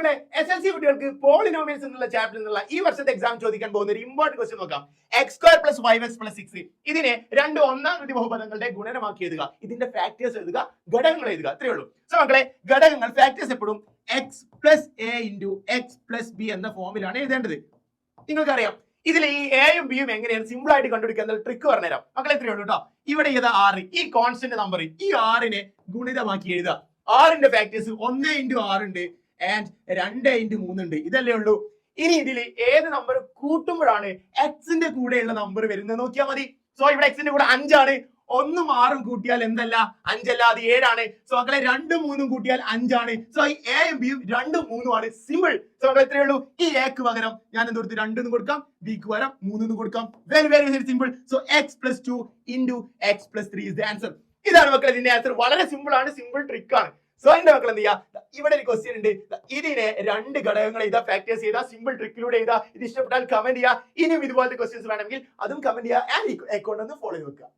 നമ്മുടെ SLC കുട്ടികൾക്ക് polynomials എന്നുള്ള ചാപ്റ്ററിൽ നിന്നുള്ള ഈ വർഷത്തെ എക്സാം ചോദിക്കാൻ പോകുന്ന ഒരു ഇമ്പോർട്ടന്റ് ക്വസ്റ്റ്യൻ നോക്കാം. x² + 5x + 6 ഇതിനെ രണ്ട് ഒന്നാകൃതി ബഹുപദങ്ങളുടെ ഗുണനമാക്കി എഴുതുക. ഇതിന്റെ ഫാക്ടേഴ്സ് എഴുതുക, ഘടകങ്ങൾ എഴുതുക. അത്രേ ഉള്ളൂ. സോ മക്കളെ, ഘടകങ്ങൾ ഫാക്ടേഴ്സ് എപ്പോഴും x + a × x + b എന്ന ഫോമിലാണ് എഴുതേണ്ടത്. നിങ്ങൾക്കറിയാം ഇതിൽ ഈ എയും ബിയും എങ്ങനെയാണ് സിമ്പിൾ ആയിട്ട് കണ്ടുപിടിക്കുക എന്നുള്ള ട്രിക്ക് പറഞ്ഞുതരാം. മക്കളെ എത്രയേ ഉള്ളൂ കേട്ടോ. ഇവിടെ ഏതാ 6, ഈ കോൺസ്റ്റന്റ് നമ്പർ ഈ 6നെ ഗുണിതമാക്കി എഴുതുക. 6ന്റെ ഫാക്ടേഴ്സ് 1 × 6 ഉണ്ട് ആൻഡ് 2 × 3 ഉണ്ട്. ഇതല്ലേ ഉള്ളൂ. ഇനി ഇതിൽ ഏത് നമ്പർ കൂട്ടുമ്പോഴാണ് എക്സിന്റെ കൂടെയുള്ള നമ്പർ വരുന്നത് നോക്കിയാൽ മതി. സോ ഇവിടെ എക്സിന്റെ കൂടെ 5 ആണ്. 1ഉം 6ഉം കൂട്ടിയാൽ എന്തല്ല, 5 അല്ല, അത് 7 ആണ്. സോ മക്കളെ 2ഉം 3ഉം കൂട്ടിയാൽ 5 ആണ്. സോ ഈ എയും ബിയും 2ഉം 3ഉം ആണ്. സിമ്പിൾ. സോ മക്കളെ എത്രയേ ഉള്ളൂ. ഈ എക്ക് പകരം ഞാൻ എന്ത് കൊടുത്ത് 2 എന്ന് കൊടുക്കാം, ബിക്ക് പകരം 3 എന്ന് കൊടുക്കാം. Very very very simple. So x + 2 × x + 3 is the answer. ഇതാണ് മക്കളെ ഇതിന്റെ ആൻസർ. വളരെ സിമ്പിൾ ആണ്, സിമ്പിൾ ട്രിക്ക് ആണ്. സോ എന്റെ മക്കൾ എന്ത് ചെയ്യാ, ഇവിടെ ഒരു ക്വസ്റ്റ്യൻ ഉണ്ട്. ഇതിനെ 2 ഘടകങ്ങൾ ചെയ്താ, ഫാക്ടേഴ്സ് ചെയ്താ, സിമ്പിൾ ട്രിക്കിലൂടെ ചെയ്താ. ഇത് ഇഷ്ടപ്പെട്ടാൽ കമന്റ് ചെയ്യുക. ഇനിയും ഇതുപോലത്തെ ക്വസ്റ്റ്യൻസ് വേണമെങ്കിൽ അതും കമന്റ് ചെയ്യുക. ആൻഡ് അക്കൗണ്ട് ഒന്ന് ഫോളോ ചെയ്ത് വെക്കുക.